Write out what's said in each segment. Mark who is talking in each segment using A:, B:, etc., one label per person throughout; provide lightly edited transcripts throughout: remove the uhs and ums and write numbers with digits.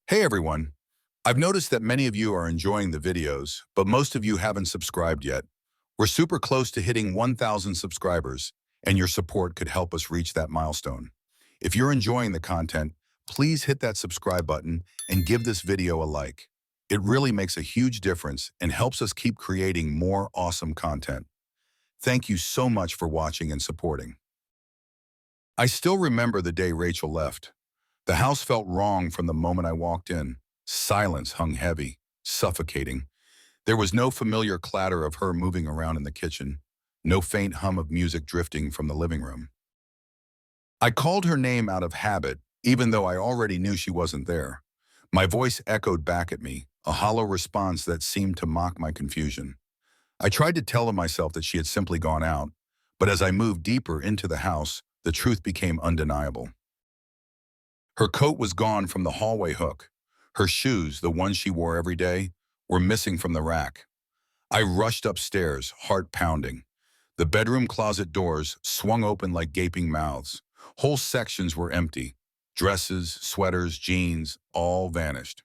A: Hey everyone, I've noticed that many of you are enjoying the videos, but most of you haven't subscribed yet. We're super close to hitting 1,000 subscribers, and your support could help us reach that milestone. If you're enjoying the content, please hit that subscribe button and give this video a like. It really makes a huge difference and helps us keep creating more awesome content. Thank you so much for watching and supporting. I still remember the day Rachel left. The house felt wrong from the moment I walked in. Silence hung heavy, suffocating. There was no familiar clatter of her moving around in the kitchen, no faint hum of music drifting from the living room. I called her name out of habit, even though I already knew she wasn't there. My voice echoed back at me, a hollow response that seemed to mock my confusion. I tried to tell myself that she had simply gone out, but as I moved deeper into the house, the truth became undeniable. Her coat was gone from the hallway hook. Her shoes, the ones she wore every day, were missing from the rack. I rushed upstairs, heart pounding. The bedroom closet doors swung open like gaping mouths. Whole sections were empty. Dresses, sweaters, jeans, all vanished.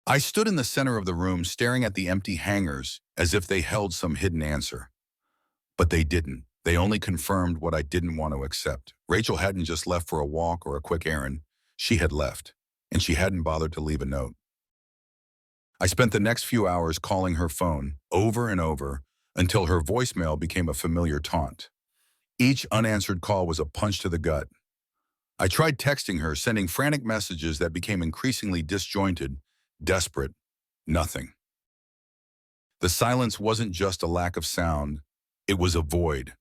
A: I stood in the center of the room staring at the empty hangers as if they held some hidden answer. But they didn't. They only confirmed what I didn't want to accept. Rachel hadn't just left for a walk or a quick errand. She had left, and she hadn't bothered to leave a note. I spent the next few hours calling her phone over and over until her voicemail became a familiar taunt. Each unanswered call was a punch to the gut. I tried texting her, sending frantic messages that became increasingly disjointed, desperate. Nothing. The silence wasn't just a lack of sound. It was a void,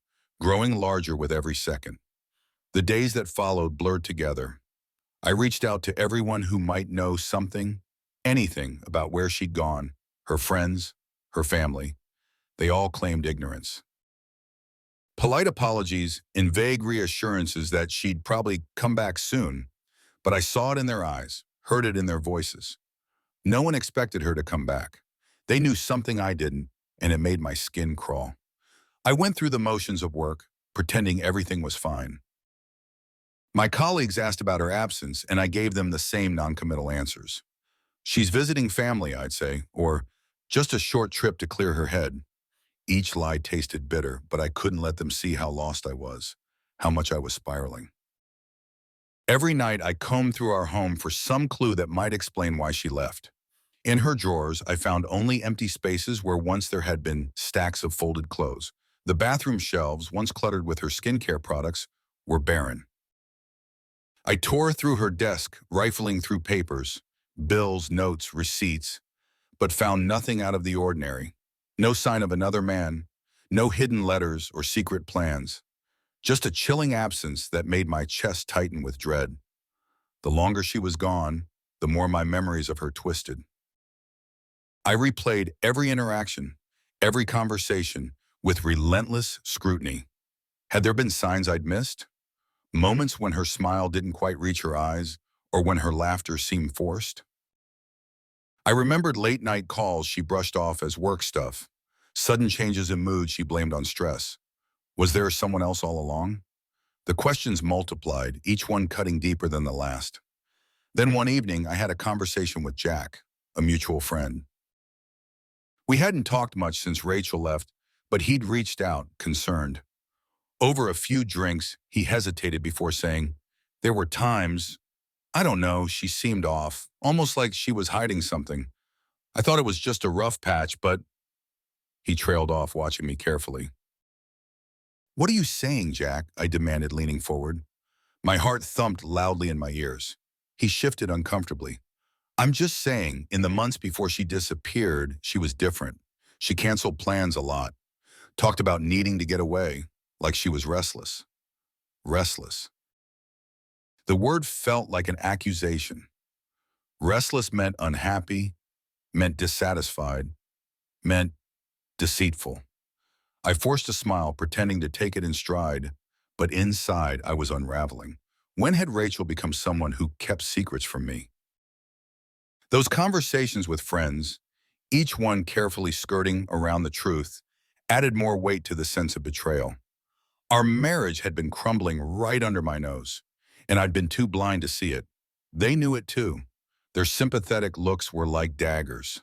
A: growing larger with every second. The days that followed blurred together. I reached out to everyone who might know something, anything about where she'd gone, her friends, her family. They all claimed ignorance. Polite apologies and vague reassurances that she'd probably come back soon, but I saw it in their eyes, heard it in their voices. No one expected her to come back. They knew something I didn't, and it made my skin crawl. I went through the motions of work, pretending everything was fine. My colleagues asked about her absence, and I gave them the same noncommittal answers. She's visiting family, I'd say, or just a short trip to clear her head. Each lie tasted bitter, but I couldn't let them see how lost I was, how much I was spiraling. Every night, I combed through our home for some clue that might explain why she left. In her drawers, I found only empty spaces where once there had been stacks of folded clothes. The bathroom shelves, once cluttered with her skincare products, were barren. I tore through her desk, rifling through papers, bills, notes, receipts, but found nothing out of the ordinary. No sign of another man, no hidden letters or secret plans. Just a chilling absence that made my chest tighten with dread. The longer she was gone, the more my memories of her twisted. I replayed every interaction, every conversation, with relentless scrutiny. Had there been signs I'd missed? Moments when her smile didn't quite reach her eyes, or when her laughter seemed forced? I remembered late-night calls she brushed off as work stuff, sudden changes in mood she blamed on stress. Was there someone else all along? The questions multiplied, each one cutting deeper than the last. Then one evening, I had a conversation with Jack, a mutual friend. We hadn't talked much since Rachel left, but he'd reached out, concerned. Over a few drinks, he hesitated before saying, "There were times, I don't know, she seemed off, almost like she was hiding something. I thought it was just a rough patch, but..." He trailed off, watching me carefully. "What are you saying, Jack?" I demanded, leaning forward. My heart thumped loudly in my ears. He shifted uncomfortably. "I'm just saying, in the months before she disappeared, she was different. She canceled plans a lot. Talked about needing to get away, like she was restless." Restless. The word felt like an accusation. Restless meant unhappy, meant dissatisfied, meant deceitful. I forced a smile, pretending to take it in stride, but inside I was unraveling. When had Rachel become someone who kept secrets from me? Those conversations with friends, each one carefully skirting around the truth, added more weight to the sense of betrayal. Our marriage had been crumbling right under my nose, and I'd been too blind to see it. They knew it too. Their sympathetic looks were like daggers.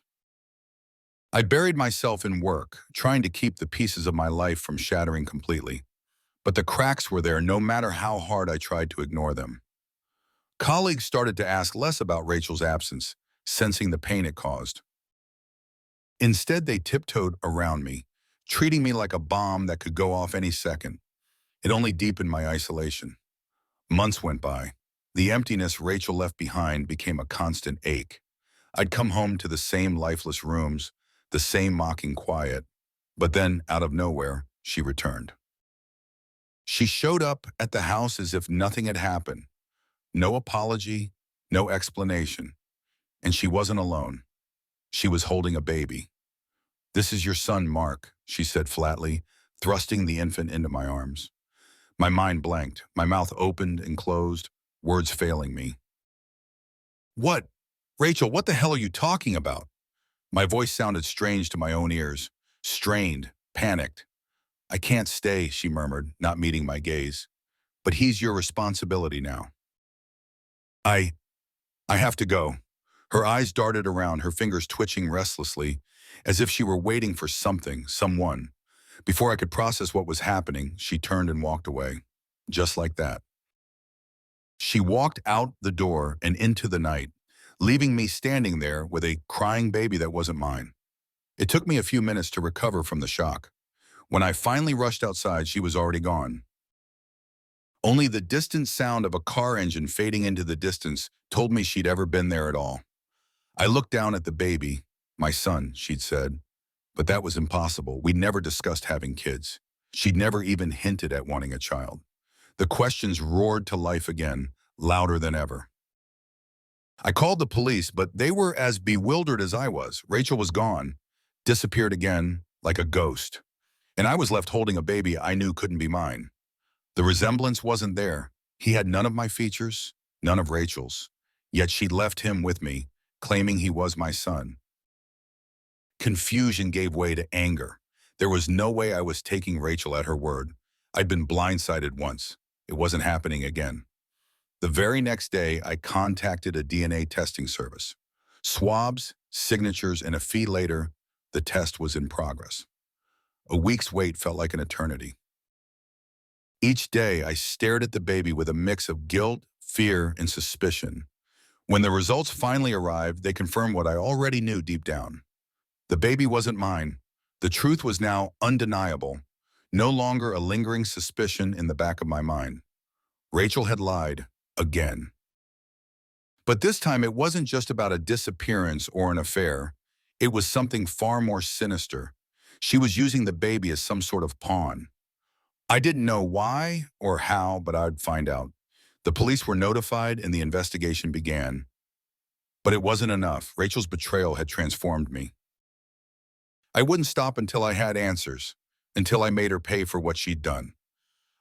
A: I buried myself in work, trying to keep the pieces of my life from shattering completely. But the cracks were there no matter how hard I tried to ignore them. Colleagues started to ask less about Rachel's absence, sensing the pain it caused. Instead, they tiptoed around me, treating me like a bomb that could go off any second. It only deepened my isolation. Months went by. The emptiness Rachel left behind became a constant ache. I'd come home to the same lifeless rooms, the same mocking quiet. But then, out of nowhere, she returned. She showed up at the house as if nothing had happened. No apology, no explanation. And she wasn't alone. She was holding a baby. "This is your son, Mark," she said flatly, thrusting the infant into my arms. My mind blanked, my mouth opened and closed, words failing me. "What? Rachel, what the hell are you talking about?" My voice sounded strange to my own ears, strained, panicked. "I can't stay," she murmured, not meeting my gaze. "But he's your responsibility now." I have to go." Her eyes darted around, her fingers twitching restlessly, as if she were waiting for something, someone. Before I could process what was happening, she turned and walked away. Just like that. She walked out the door and into the night, leaving me standing there with a crying baby that wasn't mine. It took me a few minutes to recover from the shock. When I finally rushed outside, she was already gone. Only the distant sound of a car engine fading into the distance told me she'd ever been there at all. I looked down at the baby. "My son," she'd said. But that was impossible. We'd never discussed having kids. She'd never even hinted at wanting a child. The questions roared to life again, louder than ever. I called the police, but they were as bewildered as I was. Rachel was gone, disappeared again, like a ghost. And I was left holding a baby I knew couldn't be mine. The resemblance wasn't there. He had none of my features, none of Rachel's. Yet she'd left him with me, claiming he was my son. Confusion gave way to anger. There was no way I was taking Rachel at her word. I'd been blindsided once. It wasn't happening again. The very next day, I contacted a DNA testing service. Swabs, signatures, and a fee later, the test was in progress. A week's wait felt like an eternity. Each day, I stared at the baby with a mix of guilt, fear, and suspicion. When the results finally arrived, they confirmed what I already knew deep down. The baby wasn't mine. The truth was now undeniable, no longer a lingering suspicion in the back of my mind. Rachel had lied, again. But this time it wasn't just about a disappearance or an affair. It was something far more sinister. She was using the baby as some sort of pawn. I didn't know why or how, but I'd find out. The police were notified and the investigation began. But it wasn't enough. Rachel's betrayal had transformed me. I wouldn't stop until I had answers, until I made her pay for what she'd done.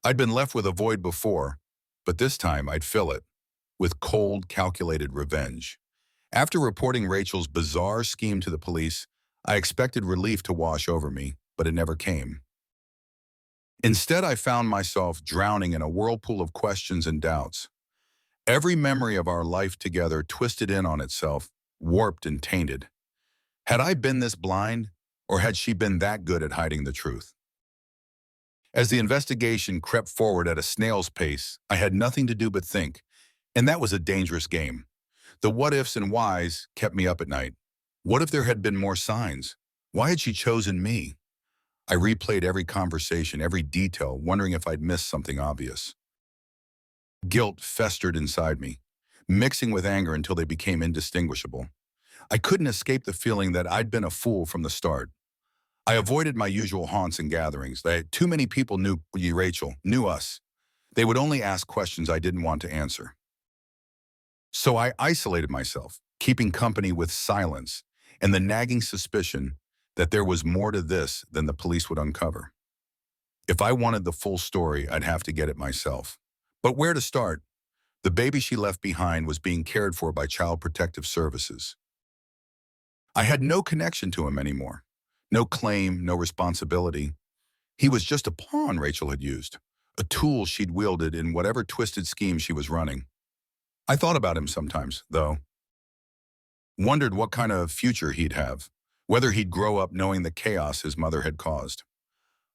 A: I'd been left with a void before, but this time I'd fill it with cold, calculated revenge. After reporting Rachel's bizarre scheme to the police, I expected relief to wash over me, but it never came. Instead, I found myself drowning in a whirlpool of questions and doubts. Every memory of our life together twisted in on itself, warped and tainted. Had I been this blind, or had she been that good at hiding the truth? As the investigation crept forward at a snail's pace, I had nothing to do but think, and that was a dangerous game. The what-ifs and whys kept me up at night. What if there had been more signs? Why had she chosen me? I replayed every conversation, every detail, wondering if I'd missed something obvious. Guilt festered inside me, mixing with anger until they became indistinguishable. I couldn't escape the feeling that I'd been a fool from the start. I avoided my usual haunts and gatherings. Too many people knew Rachel, knew us. They would only ask questions I didn't want to answer. So I isolated myself, keeping company with silence and the nagging suspicion that there was more to this than the police would uncover. If I wanted the full story, I'd have to get it myself. But where to start? The baby she left behind was being cared for by Child Protective Services. I had no connection to him anymore. No claim, no responsibility. He was just a pawn Rachel had used, a tool she'd wielded in whatever twisted scheme she was running. I thought about him sometimes, though. Wondered what kind of future he'd have, whether he'd grow up knowing the chaos his mother had caused.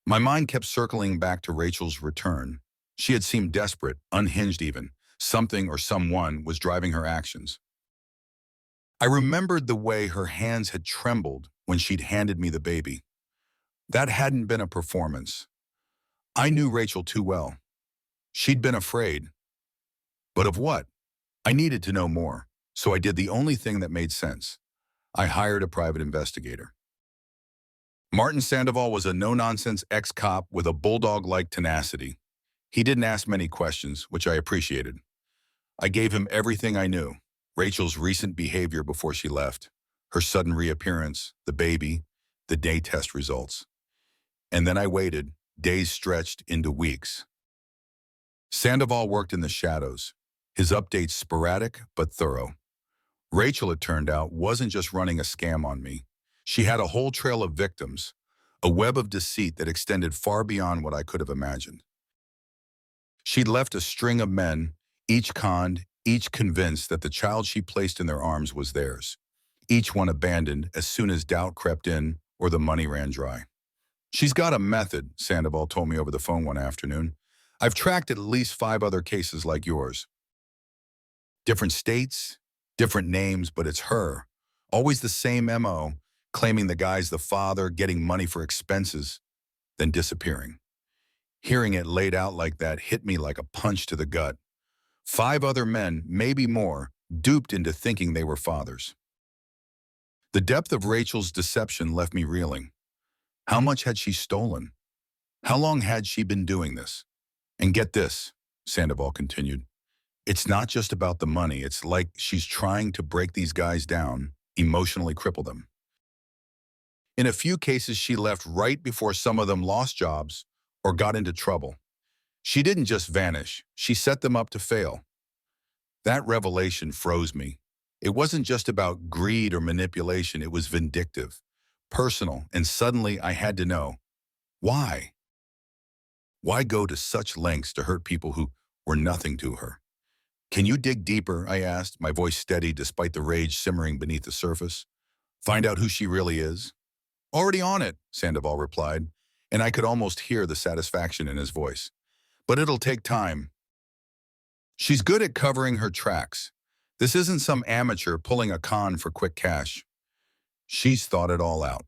A: My mind kept circling back to Rachel's return. She had seemed desperate, unhinged even. Something or someone was driving her actions. I remembered the way her hands had trembled when she'd handed me the baby. That hadn't been a performance. I knew Rachel too well. She'd been afraid. But of what? I needed to know more, so I did the only thing that made sense. I hired a private investigator. Martin Sandoval was a no-nonsense ex-cop with a bulldog-like tenacity. He didn't ask many questions, which I appreciated. I gave him everything I knew. Rachel's recent behavior before she left, her sudden reappearance, the baby, the day test results. And then I waited, days stretched into weeks. Sandoval worked in the shadows, his updates sporadic but thorough. Rachel, it turned out, wasn't just running a scam on me. She had a whole trail of victims, a web of deceit that extended far beyond what I could have imagined. She'd left a string of men, each conned, each convinced that the child she placed in their arms was theirs, each one abandoned as soon as doubt crept in or the money ran dry. She's got a method, Sandoval told me over the phone one afternoon. I've tracked at least 5 other cases like yours. Different states, different names, but it's her. Always the same MO, claiming the guy's the father, getting money for expenses, then disappearing. Hearing it laid out like that hit me like a punch to the gut. 5 other men, maybe more, duped into thinking they were fathers. The depth of Rachel's deception left me reeling. How much had she stolen? How long had she been doing this? And get this, Sandoval continued, it's not just about the money. It's like she's trying to break these guys down, emotionally cripple them. In a few cases, she left right before some of them lost jobs or got into trouble. She didn't just vanish. She set them up to fail. That revelation froze me. It wasn't just about greed or manipulation. It was vindictive, personal, and suddenly I had to know, why? Why go to such lengths to hurt people who were nothing to her? Can you dig deeper, I asked, my voice steady despite the rage simmering beneath the surface. Find out who she really is? Already on it, Sandoval replied, and I could almost hear the satisfaction in his voice. But it'll take time. She's good at covering her tracks. This isn't some amateur pulling a con for quick cash. She's thought it all out.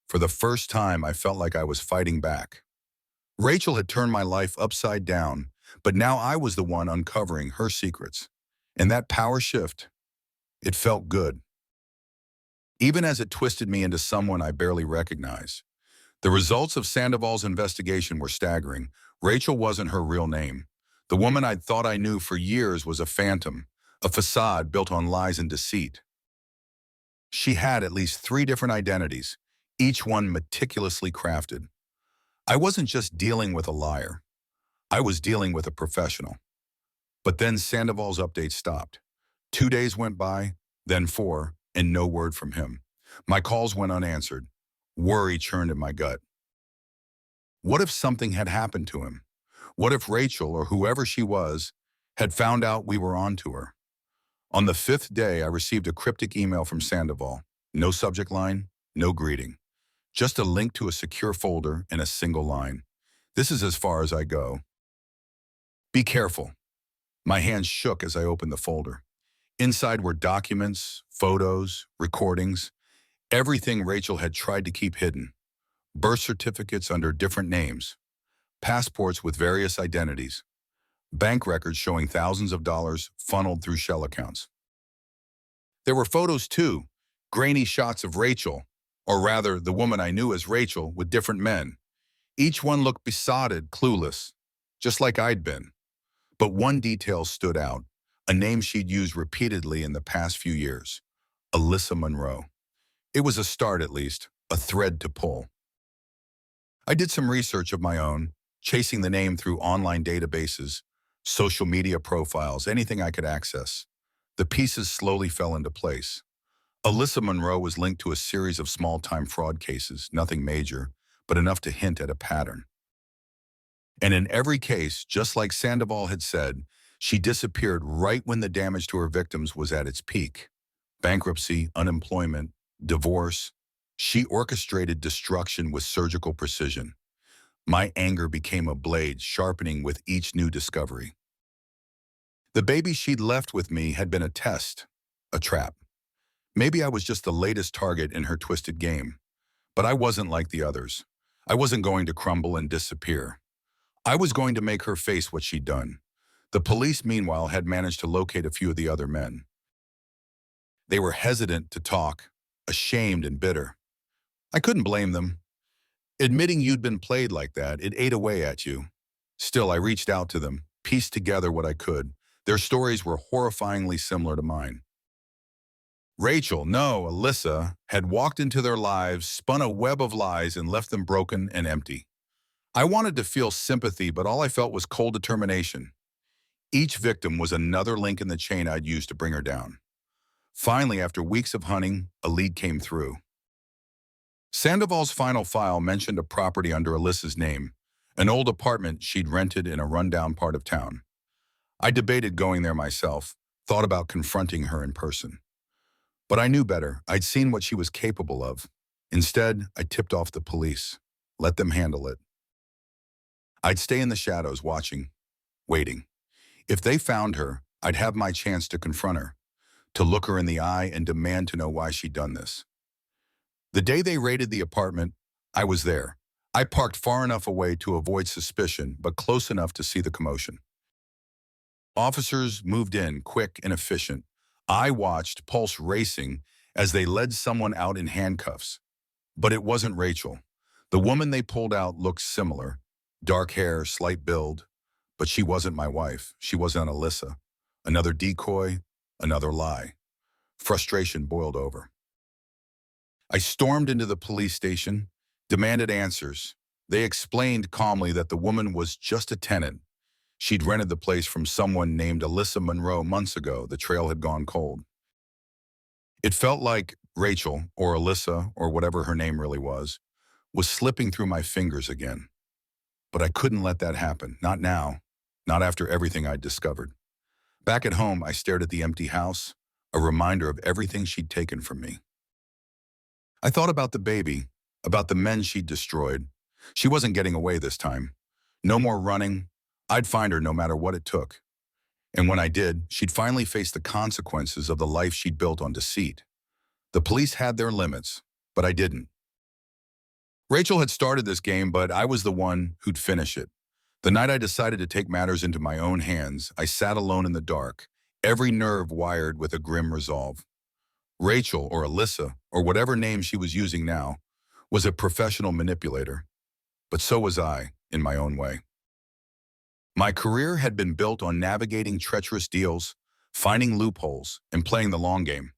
A: For the first time, I felt like I was fighting back. Rachel had turned my life upside down, but now I was the one uncovering her secrets. And that power shift, it felt good. Even as it twisted me into someone I barely recognized. The results of Sandoval's investigation were staggering. Rachel wasn't her real name. The woman I'd thought I knew for years was a phantom, a facade built on lies and deceit. She had at least 3 different identities, each one meticulously crafted. I wasn't just dealing with a liar. I was dealing with a professional. But then Sandoval's update stopped. 2 days went by, then 4, and no word from him. My calls went unanswered. Worry churned in my gut. What if something had happened to him? What if Rachel, or whoever she was, had found out we were on to her? On the 5th day, I received a cryptic email from Sandoval. No subject line, no greeting. Just a link to a secure folder and a single line. This is as far as I go. Be careful. My hands shook as I opened the folder. Inside were documents, photos, recordings, everything Rachel had tried to keep hidden. Birth certificates under different names, passports with various identities, bank records showing thousands of dollars funneled through shell accounts. There were photos too, grainy shots of Rachel, or rather the woman I knew as Rachel, with different men. Each one looked besotted, clueless, just like I'd been. But one detail stood out, a name she'd used repeatedly in the past few years, Alyssa Monroe. It was a start at least, a thread to pull. I did some research of my own, chasing the name through online databases, social media profiles, anything I could access. The pieces slowly fell into place. Alyssa Monroe was linked to a series of small-time fraud cases, nothing major, but enough to hint at a pattern. And in every case, just like Sandoval had said, she disappeared right when the damage to her victims was at its peak. Bankruptcy, unemployment, divorce. She orchestrated destruction with surgical precision. My anger became a blade, sharpening with each new discovery. The baby she'd left with me had been a test, a trap. Maybe I was just the latest target in her twisted game. But I wasn't like the others. I wasn't going to crumble and disappear. I was going to make her face what she'd done. The police, meanwhile, had managed to locate a few of the other men. They were hesitant to talk, ashamed and bitter. I couldn't blame them. Admitting you'd been played like that, it ate away at you. Still, I reached out to them, pieced together what I could. Their stories were horrifyingly similar to mine. Rachel, no, Alyssa, had walked into their lives, spun a web of lies, and left them broken and empty. I wanted to feel sympathy, but all I felt was cold determination. Each victim was another link in the chain I'd used to bring her down. Finally, after weeks of hunting, a lead came through. Sandoval's final file mentioned a property under Alyssa's name, an old apartment she'd rented in a rundown part of town. I debated going there myself, thought about confronting her in person. But I knew better. I'd seen what she was capable of. Instead, I tipped off the police. Let them handle it. I'd stay in the shadows, watching, waiting. If they found her, I'd have my chance to confront her, to look her in the eye and demand to know why she'd done this. The day they raided the apartment, I was there. I parked far enough away to avoid suspicion, but close enough to see the commotion. Officers moved in, quick and efficient. I watched, pulse racing, as they led someone out in handcuffs. But it wasn't Rachel. The woman they pulled out looked similar. Dark hair, slight build. But she wasn't my wife. She wasn't Alyssa. Another decoy, another lie. Frustration boiled over. I stormed into the police station, demanded answers. They explained calmly that the woman was just a tenant. She'd rented the place from someone named Alyssa Monroe months ago. The trail had gone cold. It felt like Rachel, or Alyssa, or whatever her name really was slipping through my fingers again. But I couldn't let that happen. Not now. Not after everything I'd discovered. Back at home, I stared at the empty house, a reminder of everything she'd taken from me. I thought about the baby, about the men she'd destroyed. She wasn't getting away this time. No more running. I'd find her no matter what it took. And when I did, she'd finally face the consequences of the life she'd built on deceit. The police had their limits, but I didn't. Rachel had started this game, but I was the one who'd finish it. The night I decided to take matters into my own hands, I sat alone in the dark, every nerve wired with a grim resolve. Rachel, or Alyssa, or whatever name she was using now, was a professional manipulator. But so was I, in my own way. My career had been built on navigating treacherous deals, finding loopholes, and playing the long game.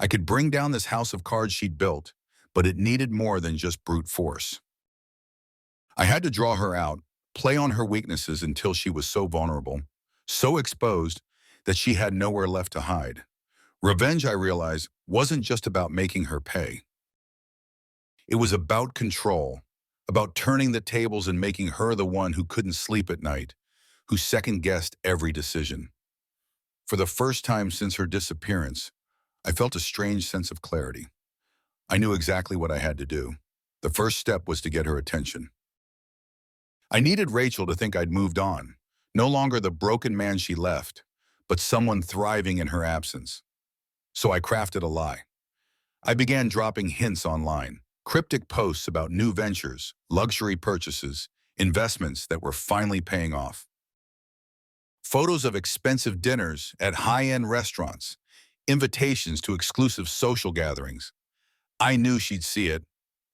A: I could bring down this house of cards she'd built, but it needed more than just brute force. I had to draw her out, play on her weaknesses until she was so vulnerable, so exposed that she had nowhere left to hide. Revenge, I realized, wasn't just about making her pay. It was about control, about turning the tables and making her the one who couldn't sleep at night, who second-guessed every decision. For the first time since her disappearance, I felt a strange sense of clarity. I knew exactly what I had to do. The first step was to get her attention. I needed Rachel to think I'd moved on, no longer the broken man she left, but someone thriving in her absence. So I crafted a lie. I began dropping hints online, cryptic posts about new ventures, luxury purchases, investments that were finally paying off. Photos of expensive dinners at high-end restaurants, invitations to exclusive social gatherings. I knew she'd see it.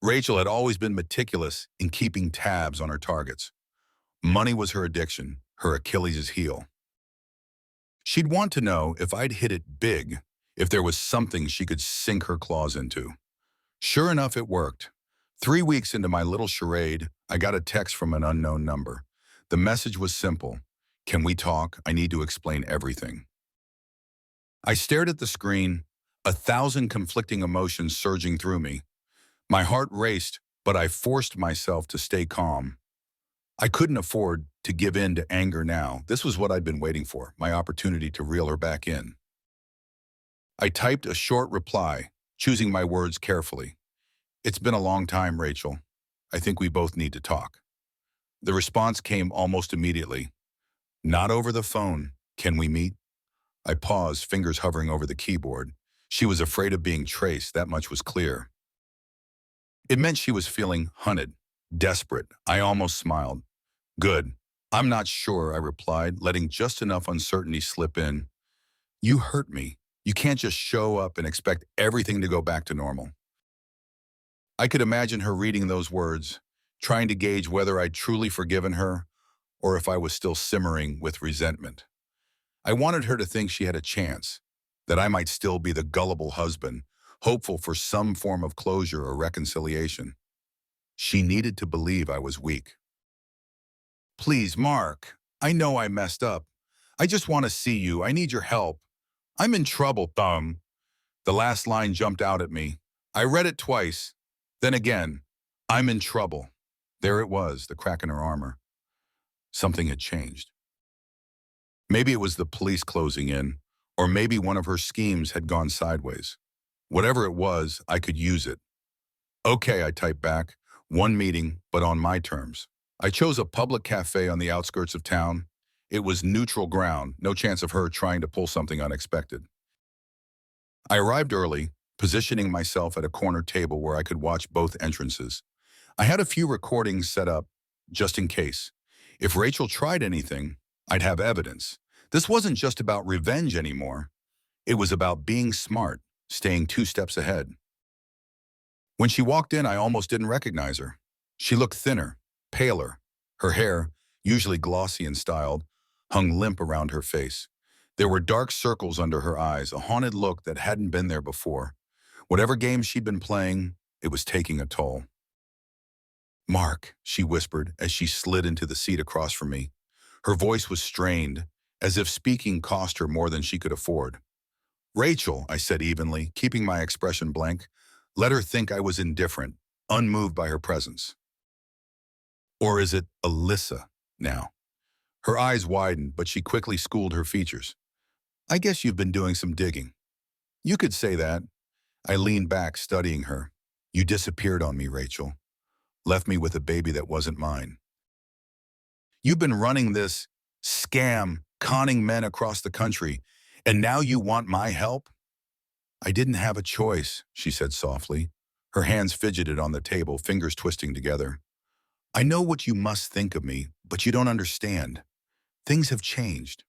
A: Rachel had always been meticulous in keeping tabs on her targets. Money was her addiction, her Achilles' heel. She'd want to know if I'd hit it big, if there was something she could sink her claws into. Sure enough, it worked. 3 weeks into my little charade, I got a text from an unknown number. The message was simple. Can we talk? I need to explain everything. I stared at the screen, 1,000 conflicting emotions surging through me. My heart raced, but I forced myself to stay calm. I couldn't afford to give in to anger now. This was what I'd been waiting for, my opportunity to reel her back in. I typed a short reply, choosing my words carefully. It's been a long time, Rachel. I think we both need to talk. The response came almost immediately. Not over the phone. Can we meet? I paused, fingers hovering over the keyboard. She was afraid of being traced, that much was clear. It meant she was feeling hunted, desperate. I almost smiled. Good. I'm not sure, I replied, letting just enough uncertainty slip in. You hurt me. You can't just show up and expect everything to go back to normal. I could imagine her reading those words, trying to gauge whether I'd truly forgiven her or if I was still simmering with resentment. I wanted her to think she had a chance, that I might still be the gullible husband, hopeful for some form of closure or reconciliation. She needed to believe I was weak. Please, Mark, I know I messed up. I just want to see you. I need your help. I'm in trouble, Thumb. The last line jumped out at me. I read it twice. Then again, I'm in trouble. There it was, the crack in her armor. Something had changed. Maybe it was the police closing in, or maybe one of her schemes had gone sideways. Whatever it was, I could use it. Okay, I typed back. One meeting, but on my terms. I chose a public cafe on the outskirts of town. It was neutral ground, no chance of her trying to pull something unexpected. I arrived early, positioning myself at a corner table where I could watch both entrances. I had a few recordings set up, just in case. If Rachel tried anything, I'd have evidence. This wasn't just about revenge anymore. It was about being smart, staying 2 steps ahead. When she walked in, I almost didn't recognize her. She looked thinner, paler. Her hair, usually glossy and styled, hung limp around her face. There were dark circles under her eyes, a haunted look that hadn't been there before. Whatever game she'd been playing, it was taking a toll. Mark, she whispered as she slid into the seat across from me. Her voice was strained, as if speaking cost her more than she could afford. Rachel, I said evenly, keeping my expression blank. Let her think I was indifferent, unmoved by her presence. Or is it Alyssa now? Her eyes widened, but she quickly schooled her features. I guess you've been doing some digging. You could say that. I leaned back, studying her. You disappeared on me, Rachel. Left me with a baby that wasn't mine. You've been running this scam, conning men across the country, and now you want my help? I didn't have a choice, she said softly. Her hands fidgeted on the table, fingers twisting together. I know what you must think of me, but you don't understand. Things have changed.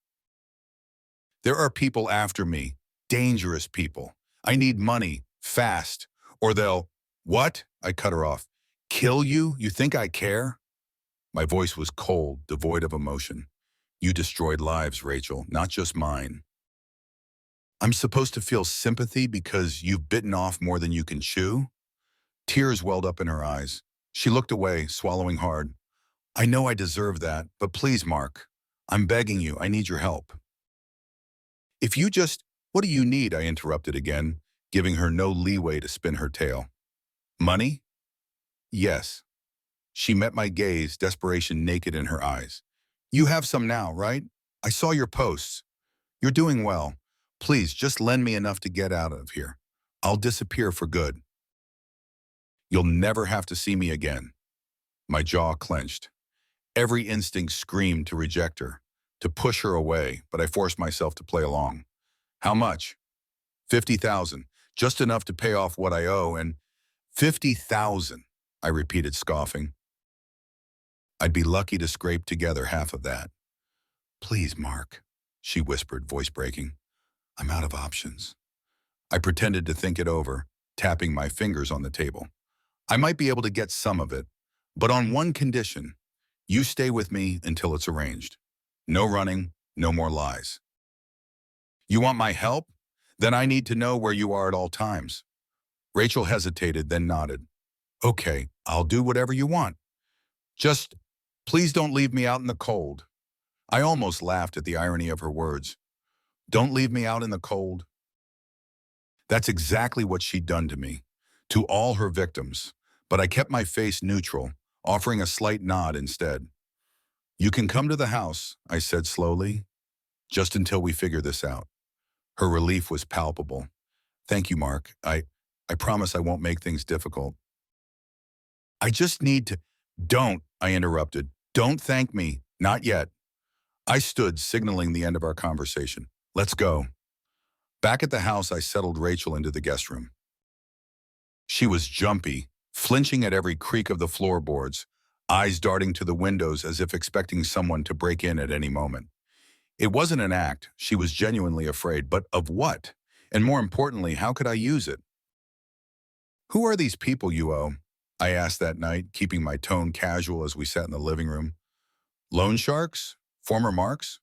A: There are people after me, dangerous people. I need money, fast, or they'll— What? I cut her off. Kill you? You think I care? My voice was cold, devoid of emotion. You destroyed lives, Rachel, not just mine. I'm supposed to feel sympathy because you've bitten off more than you can chew? Tears welled up in her eyes. She looked away, swallowing hard. I know I deserve that, but please, Mark. I'm begging you, I need your help. If you just— What do you need? I interrupted again, giving her no leeway to spin her tale. Money? Yes. She met my gaze, desperation naked in her eyes. You have some now, right? I saw your posts. You're doing well. Please, just lend me enough to get out of here. I'll disappear for good. You'll never have to see me again. My jaw clenched. Every instinct screamed to reject her, to push her away, but I forced myself to play along. How much? 50,000, just enough to pay off what I owe, and 50,000, I repeated, scoffing. I'd be lucky to scrape together half of that. Please, Mark, she whispered, voice breaking. I'm out of options. I pretended to think it over, tapping my fingers on the table. I might be able to get some of it, but on one condition. You stay with me until it's arranged. No running, no more lies. You want my help? Then I need to know where you are at all times. Rachel hesitated, then nodded. Okay, I'll do whatever you want. Just, please don't leave me out in the cold. I almost laughed at the irony of her words. Don't leave me out in the cold. That's exactly what she'd done to me, to all her victims, but I kept my face neutral, offering a slight nod instead. You can come to the house, I said slowly, just until we figure this out. Her relief was palpable. Thank you, Mark. I promise I won't make things difficult. I just need to— Don't, I interrupted. Don't thank me. Not yet. I stood, signaling the end of our conversation. Let's go. Back at the house, I settled Rachel into the guest room. She was jumpy, flinching at every creak of the floorboards, eyes darting to the windows as if expecting someone to break in at any moment. It wasn't an act. She was genuinely afraid, but of what? And more importantly, how could I use it? Who are these people you owe? I asked that night, keeping my tone casual as we sat in the living room. Loan sharks? Former marks?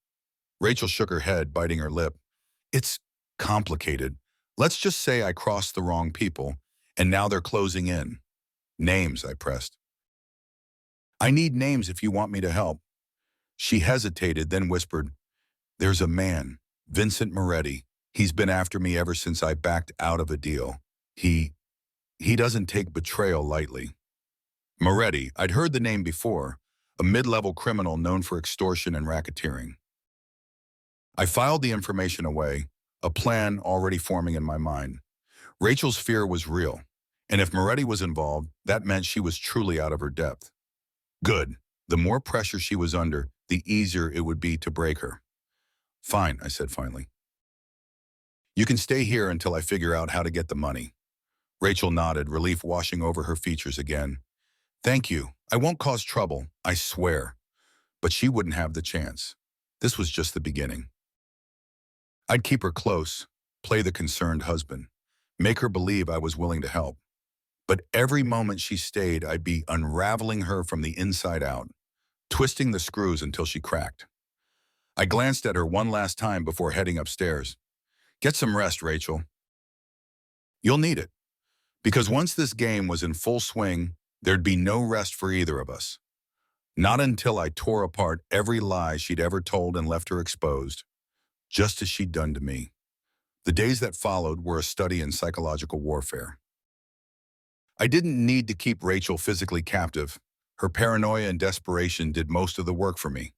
A: Rachel shook her head, biting her lip. It's complicated. Let's just say I crossed the wrong people, and now they're closing in. Names, I pressed. I need names if you want me to help. She hesitated, then whispered, There's a man, Vincent Moretti. He's been after me ever since I backed out of a deal. He doesn't take betrayal lightly. Moretti, I'd heard the name before, a mid-level criminal known for extortion and racketeering. I filed the information away, a plan already forming in my mind. Rachel's fear was real, and if Moretti was involved, that meant she was truly out of her depth. Good. The more pressure she was under, the easier it would be to break her. Fine, I said finally. You can stay here until I figure out how to get the money. Rachel nodded, relief washing over her features again. Thank you. I won't cause trouble, I swear. But she wouldn't have the chance. This was just the beginning. I'd keep her close, play the concerned husband, make her believe I was willing to help. But every moment she stayed, I'd be unraveling her from the inside out, twisting the screws until she cracked. I glanced at her one last time before heading upstairs. Get some rest, Rachel. You'll need it. Because once this game was in full swing, there'd be no rest for either of us. Not until I tore apart every lie she'd ever told and left her exposed, just as she'd done to me. The days that followed were a study in psychological warfare. I didn't need to keep Rachel physically captive. Her paranoia and desperation did most of the work for me.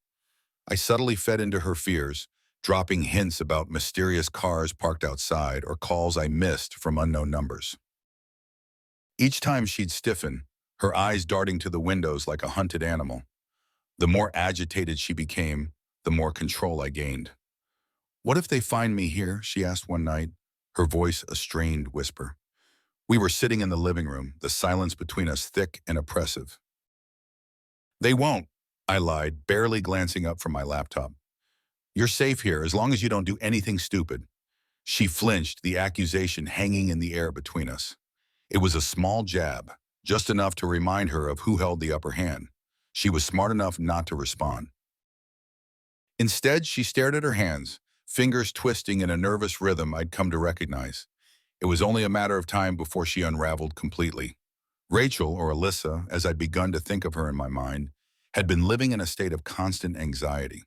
A: I subtly fed into her fears, dropping hints about mysterious cars parked outside or calls I missed from unknown numbers. Each time she'd stiffen, her eyes darting to the windows like a hunted animal. The more agitated she became, the more control I gained. What if they find me here? She asked one night, her voice a strained whisper. We were sitting in the living room, the silence between us thick and oppressive. They won't, I lied, barely glancing up from my laptop. You're safe here as long as you don't do anything stupid. She flinched, the accusation hanging in the air between us. It was a small jab, just enough to remind her of who held the upper hand. She was smart enough not to respond. Instead, she stared at her hands, fingers twisting in a nervous rhythm I'd come to recognize. It was only a matter of time before she unraveled completely. Rachel, or Alyssa, as I'd begun to think of her in my mind, had been living in a state of constant anxiety.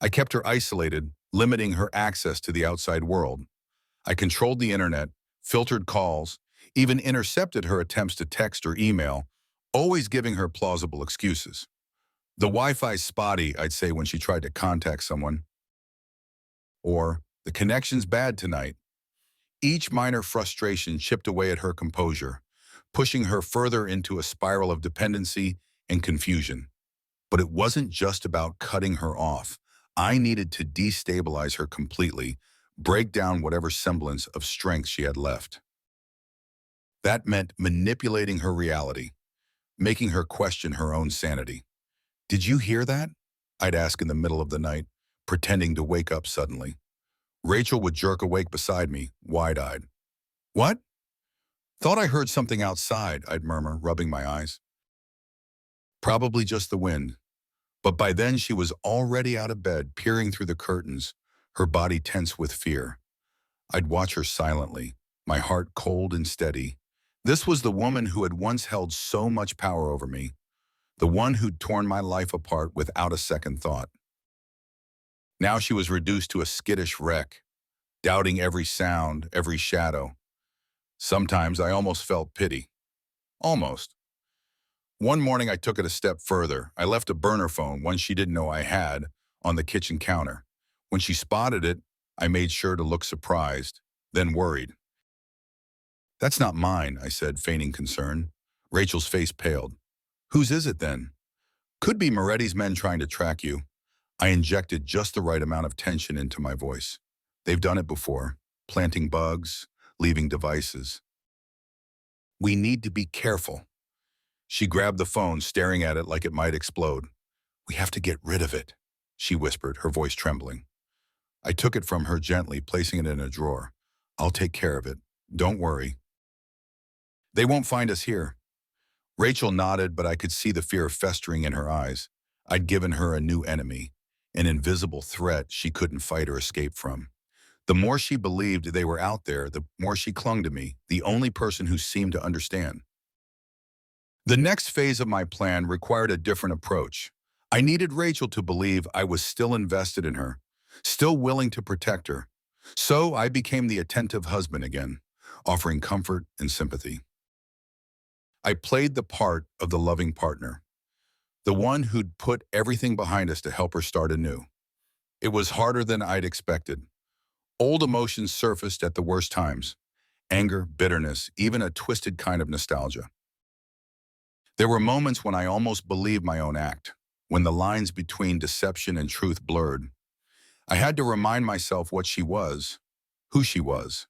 A: I kept her isolated, limiting her access to the outside world. I controlled the internet, filtered calls, even intercepted her attempts to text or email, always giving her plausible excuses. The Wi-Fi's spotty, I'd say when she tried to contact someone. Or, the connection's bad tonight. Each minor frustration chipped away at her composure, pushing her further into a spiral of dependency and confusion. But it wasn't just about cutting her off. I needed to destabilize her completely, break down whatever semblance of strength she had left. That meant manipulating her reality, making her question her own sanity. Did you hear that? I'd ask in the middle of the night, pretending to wake up suddenly. Rachel would jerk awake beside me, wide-eyed. What? Thought I heard something outside, I'd murmur, rubbing my eyes. Probably just the wind. But by then she was already out of bed, peering through the curtains, her body tense with fear. I'd watch her silently, my heart cold and steady. This was the woman who had once held so much power over me, the one who'd torn my life apart without a second thought. Now she was reduced to a skittish wreck, doubting every sound, every shadow. Sometimes I almost felt pity. Almost. One morning I took it a step further. I left a burner phone, one she didn't know I had, on the kitchen counter. When she spotted it, I made sure to look surprised, then worried. That's not mine, I said, feigning concern. Rachel's face paled. Whose is it then? Could be Moretti's men trying to track you. I injected just the right amount of tension into my voice. They've done it before, planting bugs, leaving devices. We need to be careful. She grabbed the phone, staring at it like it might explode. We have to get rid of it, she whispered, her voice trembling. I took it from her gently, placing it in a drawer. I'll take care of it. Don't worry. They won't find us here. Rachel nodded, but I could see the fear festering in her eyes. I'd given her a new enemy, an invisible threat she couldn't fight or escape from. The more she believed they were out there, the more she clung to me, the only person who seemed to understand. The next phase of my plan required a different approach. I needed Rachel to believe I was still invested in her, still willing to protect her. So I became the attentive husband again, offering comfort and sympathy. I played the part of the loving partner, the one who'd put everything behind us to help her start anew. It was harder than I'd expected. Old emotions surfaced at the worst times: anger, bitterness, even a twisted kind of nostalgia. There were moments when I almost believed my own act, when the lines between deception and truth blurred. I had to remind myself what she was, who she was.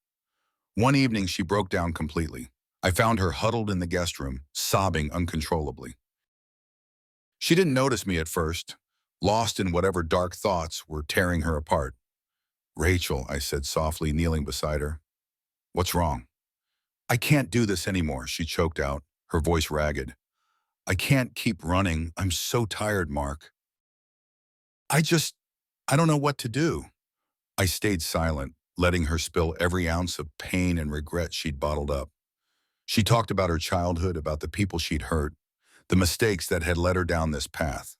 A: One evening, she broke down completely. I found her huddled in the guest room, sobbing uncontrollably. She didn't notice me at first, lost in whatever dark thoughts were tearing her apart. Rachel, I said softly, kneeling beside her. What's wrong? I can't do this anymore, she choked out, her voice ragged. I can't keep running. I'm so tired, Mark. I don't know what to do. I stayed silent, letting her spill every ounce of pain and regret she'd bottled up. She talked about her childhood, about the people she'd hurt, the mistakes that had led her down this path.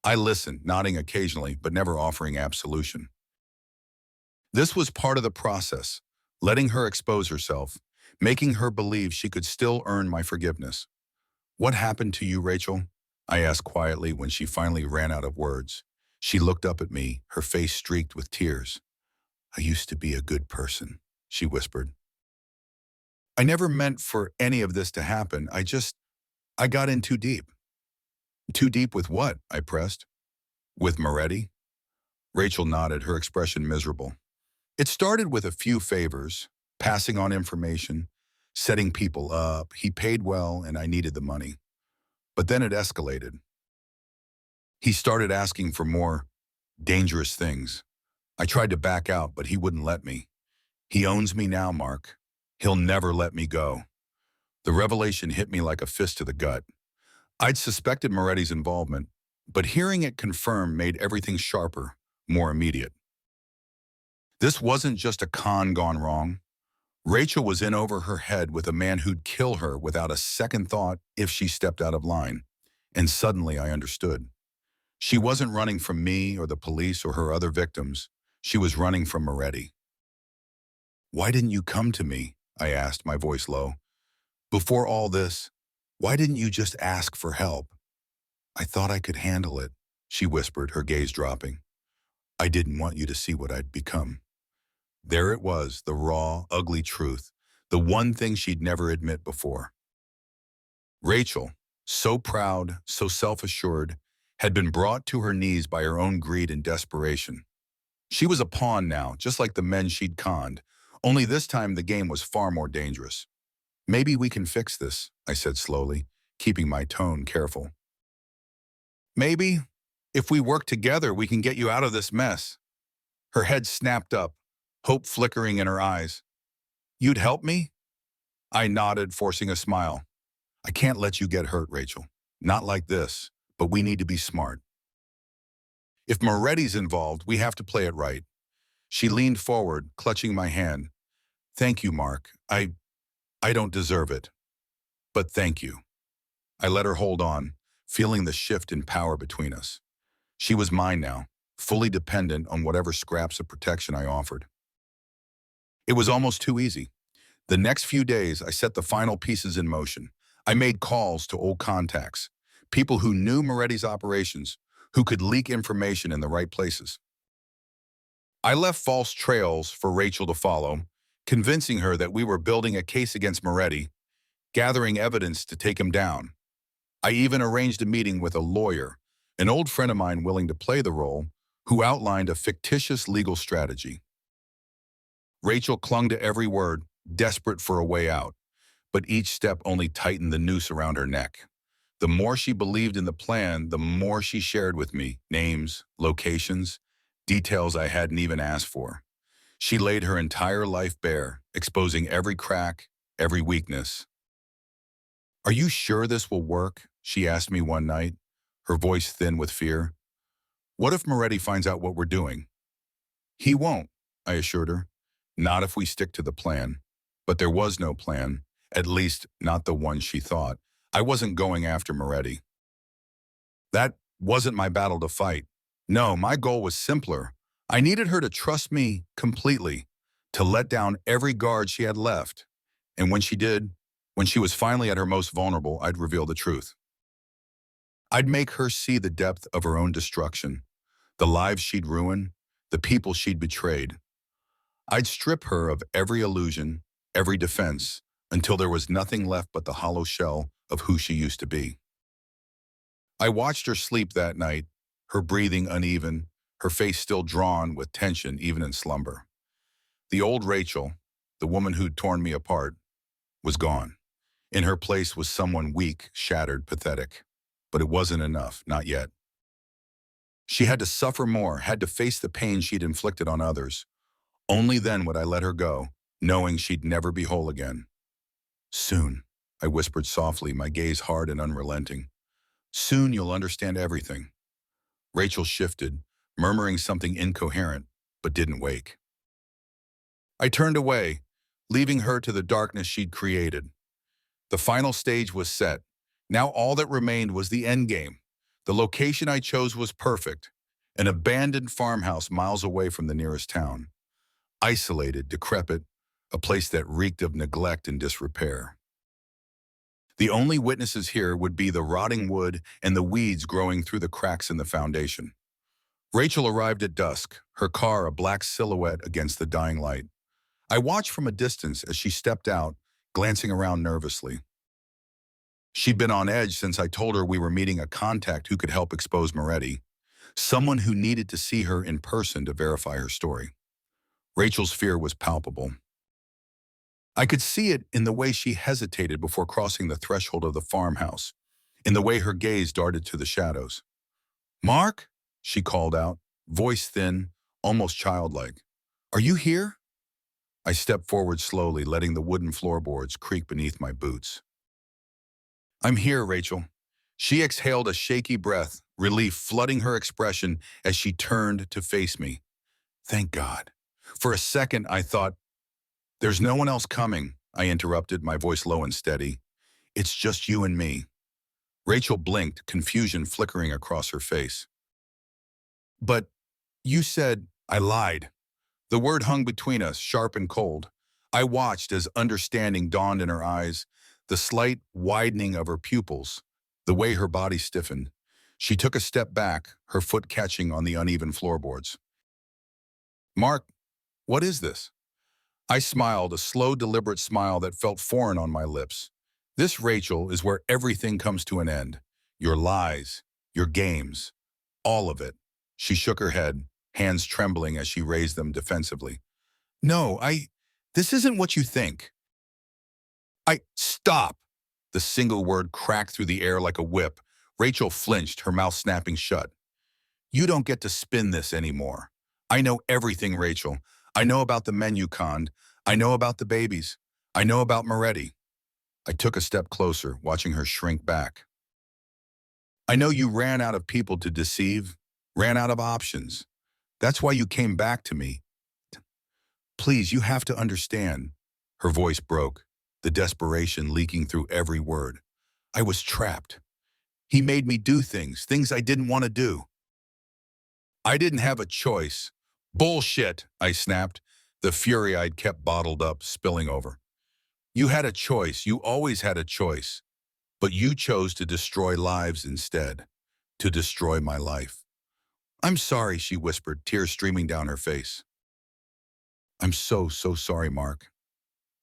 A: I listened, nodding occasionally, but never offering absolution. This was part of the process, letting her expose herself, making her believe she could still earn my forgiveness. What happened to you, Rachel? I asked quietly when she finally ran out of words. She looked up at me, her face streaked with tears. I used to be a good person, she whispered. I never meant for any of this to happen. I got in too deep. Too deep with what? I pressed. With Moretti? Rachel nodded, her expression miserable. It started with a few favors, passing on information, setting people up. He paid well and I needed the money. But then it escalated. He started asking for more dangerous things. I tried to back out, but he wouldn't let me. He owns me now, Mark. He'll never let me go. The revelation hit me like a fist to the gut. I'd suspected Moretti's involvement, but hearing it confirmed made everything sharper, more immediate. This wasn't just a con gone wrong. Rachel was in over her head with a man who'd kill her without a second thought if she stepped out of line. And suddenly I understood. She wasn't running from me or the police or her other victims. She was running from Moretti. Why didn't you come to me? I asked, my voice low. Before all this, why didn't you just ask for help? I thought I could handle it, she whispered, her gaze dropping. I didn't want you to see what I'd become. There it was, the raw, ugly truth, the one thing she'd never admit before. Rachel, so proud, so self-assured, had been brought to her knees by her own greed and desperation. She was a pawn now, just like the men she'd conned, only this time the game was far more dangerous. Maybe we can fix this, I said slowly, keeping my tone careful. Maybe, if we work together, we can get you out of this mess. Her head snapped up, hope flickering in her eyes. You'd help me? I nodded, forcing a smile. I can't let you get hurt, Rachel. Not like this, but we need to be smart. If Moretti's involved, we have to play it right. She leaned forward, clutching my hand. Thank you, Mark. I don't deserve it. But thank you. I let her hold on, feeling the shift in power between us. She was mine now, fully dependent on whatever scraps of protection I offered. It was almost too easy. The next few days, I set the final pieces in motion. I made calls to old contacts, people who knew Moretti's operations, who could leak information in the right places. I left false trails for Rachel to follow, convincing her that we were building a case against Moretti, gathering evidence to take him down. I even arranged a meeting with a lawyer, an old friend of mine willing to play the role, who outlined a fictitious legal strategy. Rachel clung to every word, desperate for a way out, but each step only tightened the noose around her neck. The more she believed in the plan, the more she shared with me names, locations, details I hadn't even asked for. She laid her entire life bare, exposing every crack, every weakness. "Are you sure this will work?" she asked me one night, her voice thin with fear. "What if Moretti finds out what we're doing?" "He won't," I assured her. "Not if we stick to the plan." But there was no plan, at least not the one she thought. I wasn't going after Moretti. That wasn't my battle to fight. No, my goal was simpler. I needed her to trust me completely, to let down every guard she had left. And when she did, when she was finally at her most vulnerable, I'd reveal the truth. I'd make her see the depth of her own destruction, the lives she'd ruined, the people she'd betrayed. I'd strip her of every illusion, every defense, until there was nothing left but the hollow shell of who she used to be. I watched her sleep that night, her breathing uneven, her face still drawn with tension even in slumber. The old Rachel, the woman who'd torn me apart, was gone. In her place was someone weak, shattered, pathetic. But it wasn't enough, not yet. She had to suffer more, had to face the pain she'd inflicted on others. Only then would I let her go, knowing she'd never be whole again. "Soon," I whispered softly, my gaze hard and unrelenting. "Soon you'll understand everything." Rachel shifted, murmuring something incoherent, but didn't wake. I turned away, leaving her to the darkness she'd created. The final stage was set. Now all that remained was the endgame. The location I chose was perfect, an abandoned farmhouse miles away from the nearest town. Isolated, decrepit, a place that reeked of neglect and disrepair. The only witnesses here would be the rotting wood and the weeds growing through the cracks in the foundation. Rachel arrived at dusk, her car a black silhouette against the dying light. I watched from a distance as she stepped out, glancing around nervously. She'd been on edge since I told her we were meeting a contact who could help expose Moretti, someone who needed to see her in person to verify her story. Rachel's fear was palpable. I could see it in the way she hesitated before crossing the threshold of the farmhouse, in the way her gaze darted to the shadows. "Mark?" she called out, voice thin, almost childlike. "Are you here?" I stepped forward slowly, letting the wooden floorboards creak beneath my boots. "I'm here, Rachel." She exhaled a shaky breath, relief flooding her expression as she turned to face me. "Thank God." For a second, I thought, "There's no one else coming," I interrupted, my voice low and steady. "It's just you and me." Rachel blinked, confusion flickering across her face. "But you said—" I lied. The word hung between us, sharp and cold. I watched as understanding dawned in her eyes, the slight widening of her pupils, the way her body stiffened. She took a step back, her foot catching on the uneven floorboards. "Mark, what is this?" I smiled, a slow, deliberate smile that felt foreign on my lips. "This, Rachel, is where everything comes to an end. Your lies, your games, all of it." She shook her head, hands trembling as she raised them defensively. "No, this isn't what you think." Stop!" The single word cracked through the air like a whip. Rachel flinched, her mouth snapping shut. "You don't get to spin this anymore. I know everything, Rachel. I know about the men you conned. I know about the babies. I know about Moretti." I took a step closer, watching her shrink back. "I know you ran out of people to deceive, ran out of options. That's why you came back to me. Please, you have to understand." Her voice broke, the desperation leaking through every word. "I was trapped. He made me do things I didn't want to do. I didn't have a choice." "Bullshit," I snapped, the fury I'd kept bottled up spilling over. "You had a choice. You always had a choice. But you chose to destroy lives instead, to destroy my life." "I'm sorry," she whispered, tears streaming down her face. I'm so sorry, Mark.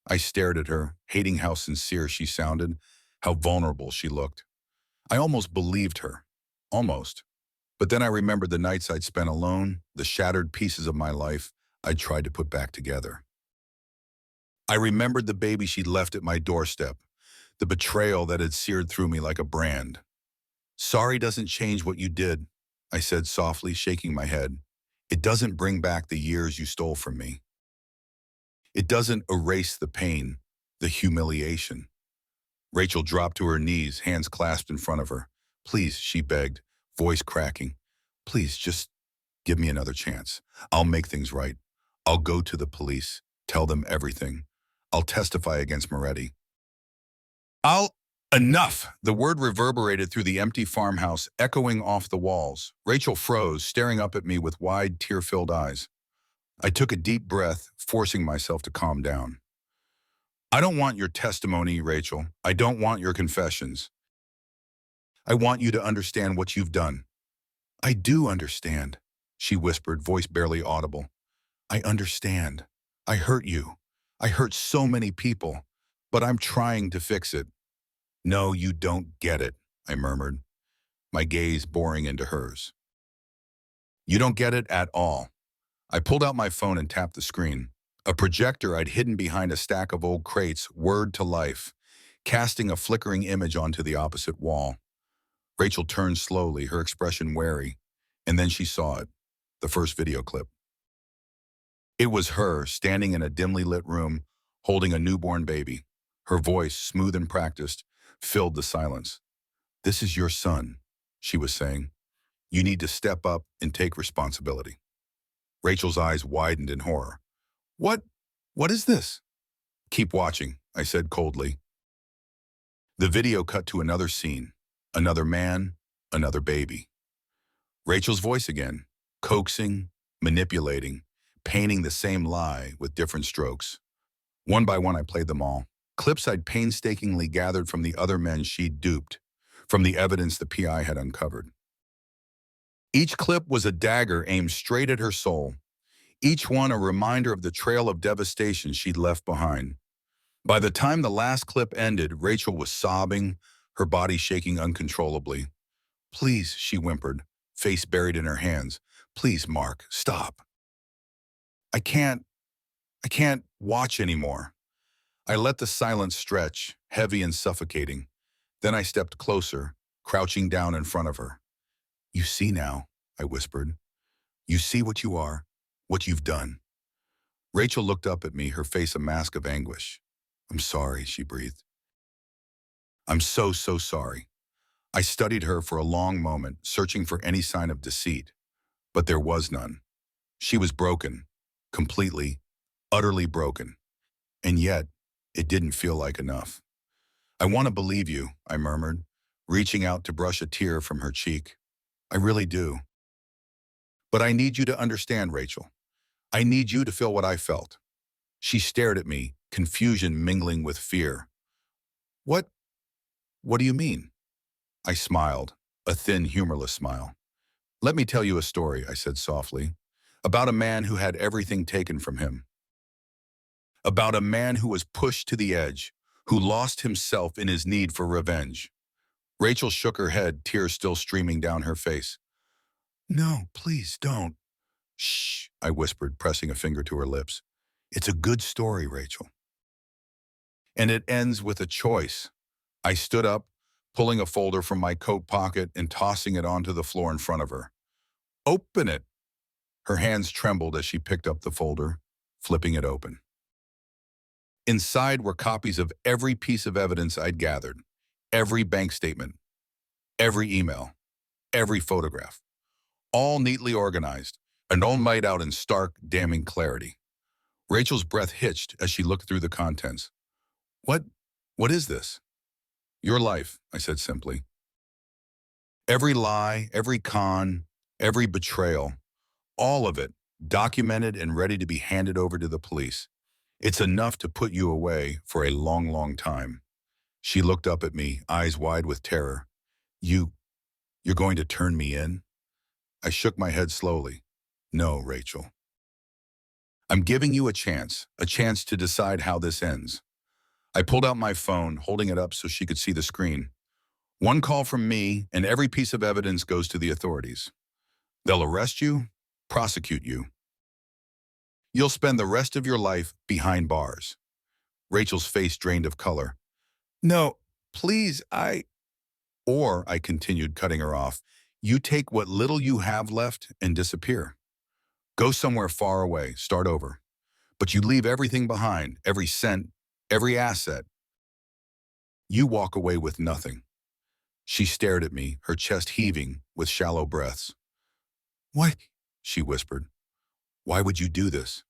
A: I stared at her, hating how sincere she sounded, how vulnerable she looked. I almost believed her. Almost. But then I remembered the nights I'd spent alone, the shattered pieces of my life I'd tried to put back together. I remembered the baby she'd left at my doorstep, the betrayal that had seared through me like a brand. Sorry doesn't change what you did, I said softly, shaking my head. It doesn't bring back the years you stole from me. It doesn't erase the pain, the humiliation. Rachel dropped to her knees, hands clasped in front of her. Please, she begged, voice cracking. Please, just give me another chance. I'll make things right. I'll go to the police, tell them everything. I'll testify against Moretti. I'll... Enough! The word reverberated through the empty farmhouse, echoing off the walls. Rachel froze, staring up at me with wide, tear-filled eyes. I took a deep breath, forcing myself to calm down. I don't want your testimony, Rachel. I don't want your confessions. I want you to understand what you've done. I do understand, she whispered, voice barely audible. I understand. I hurt you. I hurt so many people, but I'm trying to fix it. No, you don't get it, I murmured, my gaze boring into hers. You don't get it at all. I pulled out my phone and tapped the screen. A projector I'd hidden behind a stack of old crates whirred to life, casting a flickering image onto the opposite wall. Rachel turned slowly, her expression wary, and then she saw it, the first video clip. It was her, standing in a dimly lit room, holding a newborn baby. Her voice, smooth and practiced, filled the silence. This is your son, she was saying. You need to step up and take responsibility. Rachel's eyes widened in horror. What is this? Keep watching, I said coldly. The video cut to another scene, another man, another baby. Rachel's voice again, coaxing, manipulating, painting the same lie with different strokes. One by one I played them all, clips I'd painstakingly gathered from the other men she'd duped, from the evidence the PI had uncovered. Each clip was a dagger aimed straight at her soul, each one a reminder of the trail of devastation she'd left behind. By the time the last clip ended, Rachel was sobbing, her body shaking uncontrollably. Please, she whimpered, face buried in her hands. Please, Mark, stop. I can't watch anymore. I let the silence stretch, heavy and suffocating. Then I stepped closer, crouching down in front of her. You see now, I whispered. You see what you are, what you've done. Rachel looked up at me, her face a mask of anguish. I'm sorry, she breathed. I'm so sorry. I studied her for a long moment, searching for any sign of deceit, but there was none. She was broken, completely, utterly broken. And yet, it didn't feel like enough. I want to believe you, I murmured, reaching out to brush a tear from her cheek. I really do. But I need you to understand, Rachel. I need you to feel what I felt. She stared at me, confusion mingling with fear. What do you mean? I smiled, a thin, humorless smile. Let me tell you a story, I said softly, about a man who had everything taken from him. About a man who was pushed to the edge, who lost himself in his need for revenge. Rachel shook her head, tears still streaming down her face. No, please don't. Shh, I whispered, pressing a finger to her lips. It's a good story, Rachel. And it ends with a choice. I stood up, pulling a folder from my coat pocket and tossing it onto the floor in front of her. Open it. Her hands trembled as she picked up the folder, flipping it open. Inside were copies of every piece of evidence I'd gathered, every bank statement, every email, every photograph, all neatly organized, and all laid out in stark, damning clarity. Rachel's breath hitched as she looked through the contents. What is this? Your life, I said simply. Every lie, every con, every betrayal, all of it, documented and ready to be handed over to the police. It's enough to put you away for a long time. She looked up at me, eyes wide with terror. You're going to turn me in? I shook my head slowly. No, Rachel. I'm giving you a chance to decide how this ends. I pulled out my phone, holding it up so she could see the screen. One call from me, and every piece of evidence goes to the authorities. They'll arrest you, prosecute you. You'll spend the rest of your life behind bars. Rachel's face drained of color. No, please, Or, I continued, cutting her off, you take what little you have left and disappear. Go somewhere far away, start over. But you leave everything behind, every cent, every asset. You walk away with nothing. She stared at me, her chest heaving with shallow breaths. What? She whispered. Why would you do this?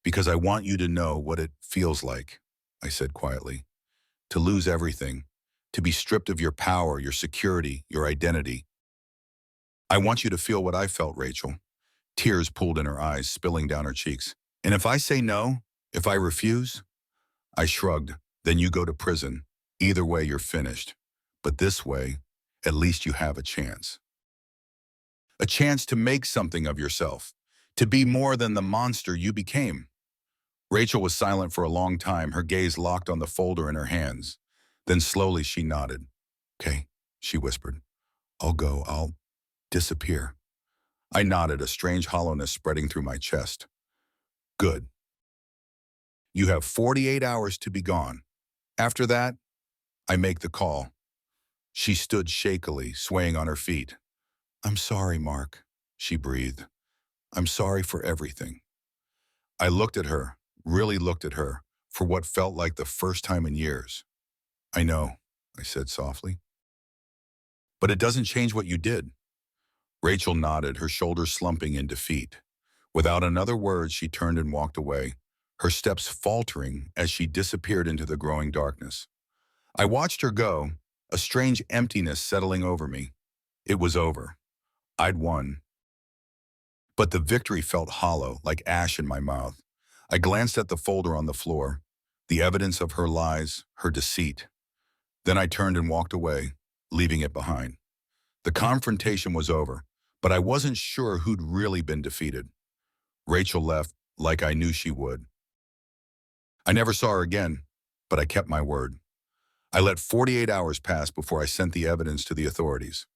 A: Because I want you to know what it feels like, I said quietly. To lose everything, to be stripped of your power, your security, your identity. I want you to feel what I felt, Rachel. Tears pooled in her eyes, spilling down her cheeks. And if I say no, if I refuse? I shrugged. Then you go to prison. Either way, you're finished. But this way, at least you have a chance. A chance to make something of yourself, to be more than the monster you became. Rachel was silent for a long time, her gaze locked on the folder in her hands. Then slowly she nodded. Okay, she whispered. I'll go, I'll disappear. I nodded, a strange hollowness spreading through my chest. Good. You have 48 hours to be gone. After that, I make the call. She stood shakily, swaying on her feet. I'm sorry, Mark, she breathed. I'm sorry for everything. I looked at her, really looked at her, for what felt like the first time in years. I know, I said softly. But it doesn't change what you did. Rachel nodded, her shoulders slumping in defeat. Without another word, she turned and walked away, her steps faltering as she disappeared into the growing darkness. I watched her go, a strange emptiness settling over me. It was over. I'd won. But the victory felt hollow, like ash in my mouth. I glanced at the folder on the floor, the evidence of her lies, her deceit. Then I turned and walked away, leaving it behind. The confrontation was over, but I wasn't sure who'd really been defeated. Rachel left like I knew she would. I never saw her again, but I kept my word. I let 48 hours pass before I sent the evidence to the authorities.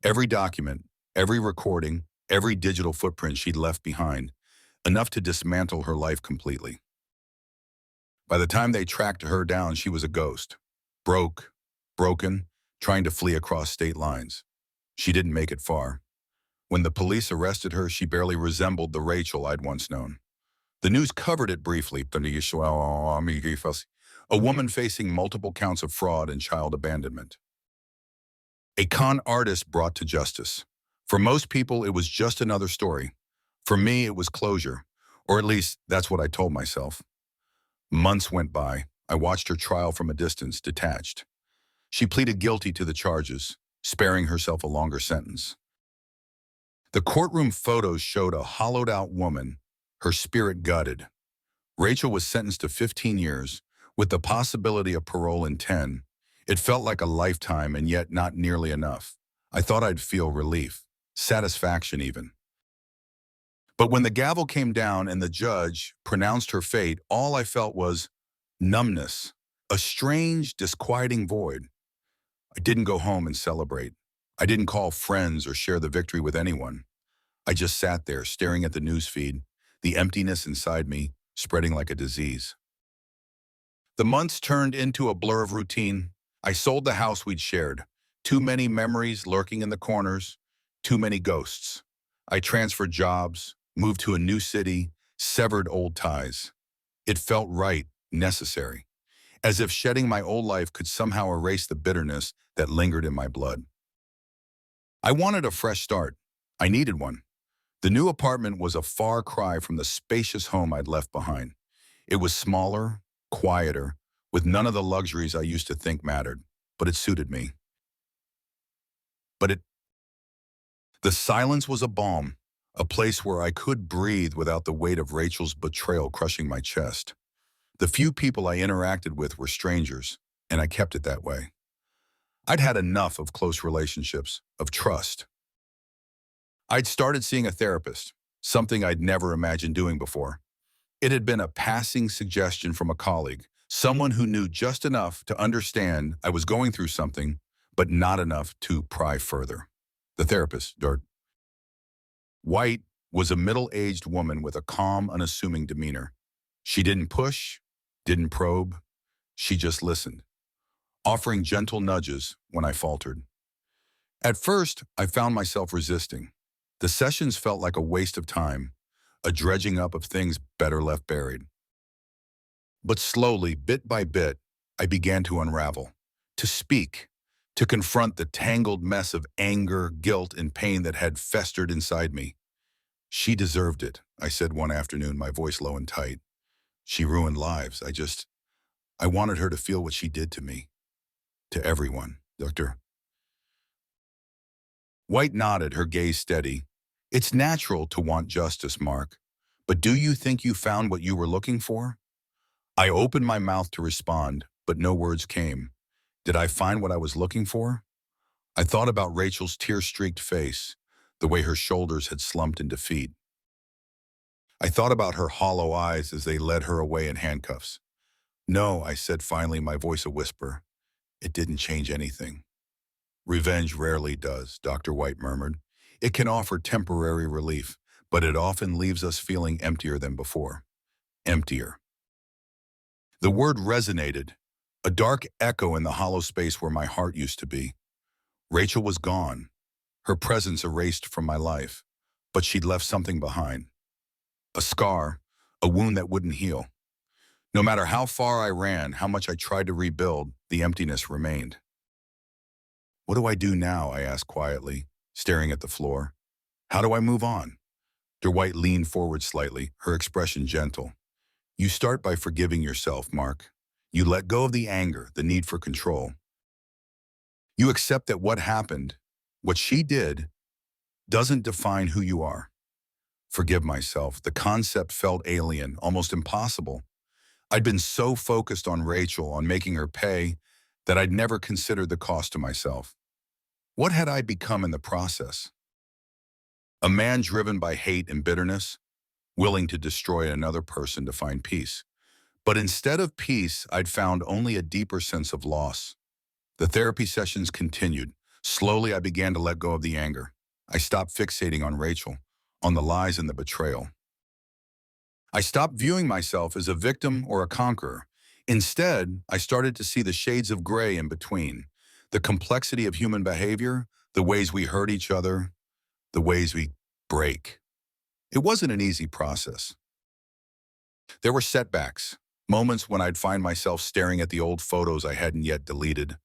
A: Every document, every recording, every digital footprint she'd left behind, enough to dismantle her life completely. By the time they tracked her down, she was a ghost. Broken, trying to flee across state lines. She didn't make it far. When the police arrested her, she barely resembled the Rachel I'd once known. The news covered it briefly. A woman facing multiple counts of fraud and child abandonment. A con artist brought to justice. For most people, it was just another story. For me, it was closure. Or at least, that's what I told myself. Months went by. I watched her trial from a distance, detached. She pleaded guilty to the charges, sparing herself a longer sentence. The courtroom photos showed a hollowed-out woman, her spirit gutted. Rachel was sentenced to 15 years, with the possibility of parole in 10. It felt like a lifetime and yet not nearly enough. I thought I'd feel relief, satisfaction even. But when the gavel came down and the judge pronounced her fate, all I felt was numbness, a strange, disquieting void. I didn't go home and celebrate. I didn't call friends or share the victory with anyone. I just sat there staring at the newsfeed, the emptiness inside me spreading like a disease. The months turned into a blur of routine. I sold the house we'd shared. Too many memories lurking in the corners, too many ghosts. I transferred jobs, moved to a new city, severed old ties. It felt right, necessary, as if shedding my old life could somehow erase the bitterness that lingered in my blood. I wanted a fresh start. I needed one. The new apartment was a far cry from the spacious home I'd left behind. It was smaller, quieter, with none of the luxuries I used to think mattered, but it suited me. The silence was a balm, a place where I could breathe without the weight of Rachel's betrayal crushing my chest. The few people I interacted with were strangers, and I kept it that way. I'd had enough of close relationships, of trust. I'd started seeing a therapist, something I'd never imagined doing before. It had been a passing suggestion from a colleague, someone who knew just enough to understand I was going through something, but not enough to pry further. The therapist, Dirt. White was a middle-aged woman with a calm, unassuming demeanor. She didn't push, didn't probe, she just listened, offering gentle nudges when I faltered. At first, I found myself resisting. The sessions felt like a waste of time, a dredging up of things better left buried. But slowly, bit by bit, I began to unravel, to speak, to confront the tangled mess of anger, guilt, and pain that had festered inside me. She deserved it, I said one afternoon, my voice low and tight. She ruined lives. I wanted her to feel what she did to me, to everyone, Doctor. White nodded, her gaze steady. It's natural to want justice, Mark. But do you think you found what you were looking for? I opened my mouth to respond, but no words came. Did I find what I was looking for? I thought about Rachel's tear-streaked face, the way her shoulders had slumped in defeat. I thought about her hollow eyes as they led her away in handcuffs. No, I said finally, my voice a whisper. It didn't change anything. Revenge rarely does, Dr. White murmured. It can offer temporary relief, but it often leaves us feeling emptier than before. Emptier. The word resonated, a dark echo in the hollow space where my heart used to be. Rachel was gone, her presence erased from my life, but she'd left something behind. A scar, a wound that wouldn't heal. No matter how far I ran, how much I tried to rebuild, the emptiness remained. What do I do now? I asked quietly, staring at the floor. How do I move on? Dr. White leaned forward slightly, her expression gentle. You start by forgiving yourself, Mark. You let go of the anger, the need for control. You accept that what happened, what she did, doesn't define who you are. Forgive myself. The concept felt alien, almost impossible. I'd been so focused on Rachel, on making her pay, that I'd never considered the cost to myself. What had I become in the process? A man driven by hate and bitterness, willing to destroy another person to find peace. But instead of peace, I'd found only a deeper sense of loss. The therapy sessions continued. Slowly, I began to let go of the anger. I stopped fixating on Rachel, on the lies and the betrayal. I stopped viewing myself as a victim or a conqueror. Instead, I started to see the shades of gray in between, the complexity of human behavior, the ways we hurt each other, the ways we break. It wasn't an easy process. There were setbacks, moments when I'd find myself staring at the old photos I hadn't yet deleted,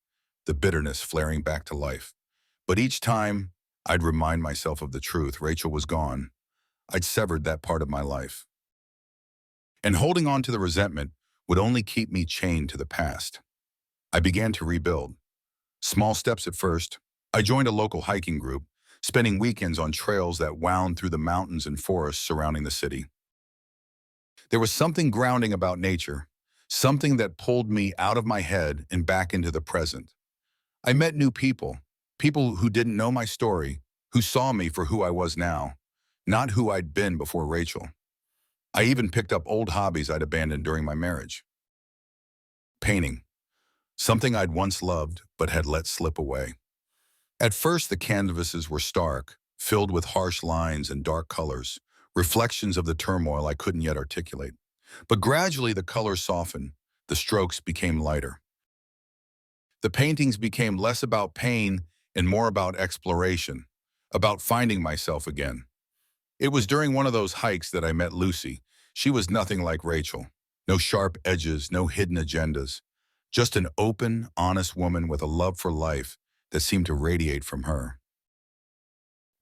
A: the bitterness flaring back to life. But each time, I'd remind myself of the truth. Rachel was gone. I'd severed that part of my life. And holding on to the resentment would only keep me chained to the past. I began to rebuild. Small steps at first. I joined a local hiking group, spending weekends on trails that wound through the mountains and forests surrounding the city. There was something grounding about nature, something that pulled me out of my head and back into the present. I met new people, people who didn't know my story, who saw me for who I was now, not who I'd been before Rachel. I even picked up old hobbies I'd abandoned during my marriage. Painting, something I'd once loved but had let slip away. At first, the canvases were stark, filled with harsh lines and dark colors, reflections of the turmoil I couldn't yet articulate. But gradually the colors softened, the strokes became lighter. The paintings became less about pain and more about exploration, about finding myself again. It was during one of those hikes that I met Lucy. She was nothing like Rachel. No sharp edges, no hidden agendas. Just an open, honest woman with a love for life that seemed to radiate from her.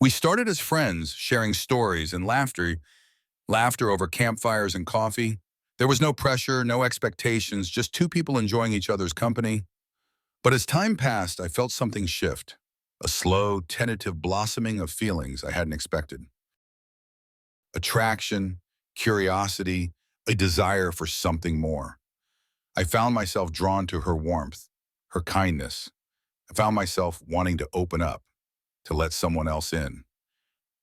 A: We started as friends, sharing stories and laughter over campfires and coffee. There was no pressure, no expectations, just two people enjoying each other's company. But as time passed, I felt something shift, a slow, tentative blossoming of feelings I hadn't expected. Attraction, curiosity, a desire for something more. I found myself drawn to her warmth, her kindness. I found myself wanting to open up, to let someone else in.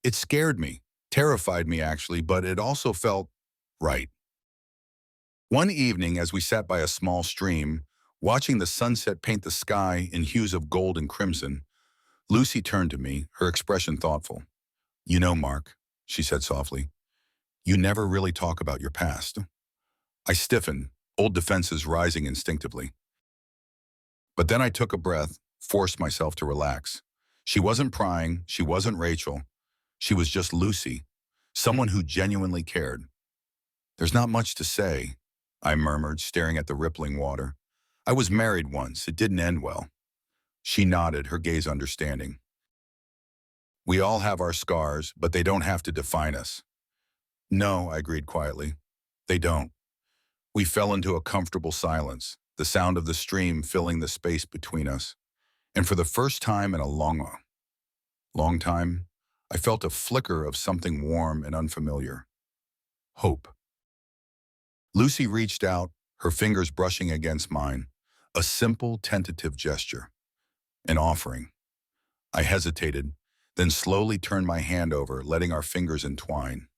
A: It scared me, terrified me actually, but it also felt right. One evening, as we sat by a small stream, watching the sunset paint the sky in hues of gold and crimson, Lucy turned to me, her expression thoughtful. "You know, Mark," she said softly, "you never really talk about your past." I stiffened, old defenses rising instinctively. But then I took a breath, forced myself to relax. She wasn't prying, she wasn't Rachel. She was just Lucy, someone who genuinely cared. "There's not much to say," I murmured, staring at the rippling water. "I was married once. It didn't end well." She nodded, her gaze understanding. "We all have our scars, but they don't have to define us." "No," I agreed quietly. "They don't." We fell into a comfortable silence, the sound of the stream filling the space between us. And for the first time in a long time, I felt a flicker of something warm and unfamiliar. Hope. Lucy reached out, her fingers brushing against mine. A simple, tentative gesture. An offering. I hesitated, then slowly turned my hand over, letting our fingers entwine.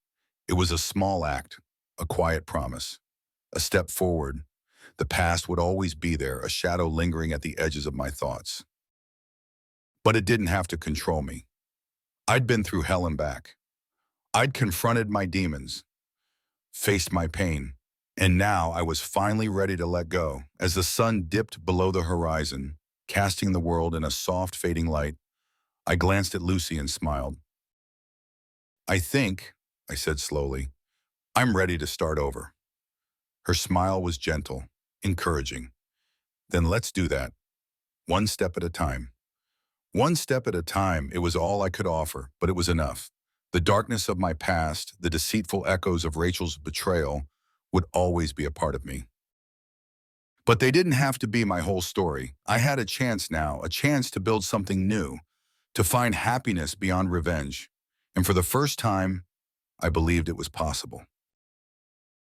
A: It was a small act, a quiet promise. A step forward. The past would always be there, a shadow lingering at the edges of my thoughts. But it didn't have to control me. I'd been through hell and back. I'd confronted my demons, faced my pain, and now I was finally ready to let go. As the sun dipped below the horizon, casting the world in a soft, fading light, I glanced at Lucy and smiled. "I think," I said slowly, "I'm ready to start over." Her smile was gentle, encouraging. "Then let's do that, one step at a time." One step at a time, it was all I could offer, but it was enough. The darkness of my past, the deceitful echoes of Rachel's betrayal, would always be a part of me. But they didn't have to be my whole story. I had a chance now, a chance to build something new, to find happiness beyond revenge. And for the first time, I believed it was possible.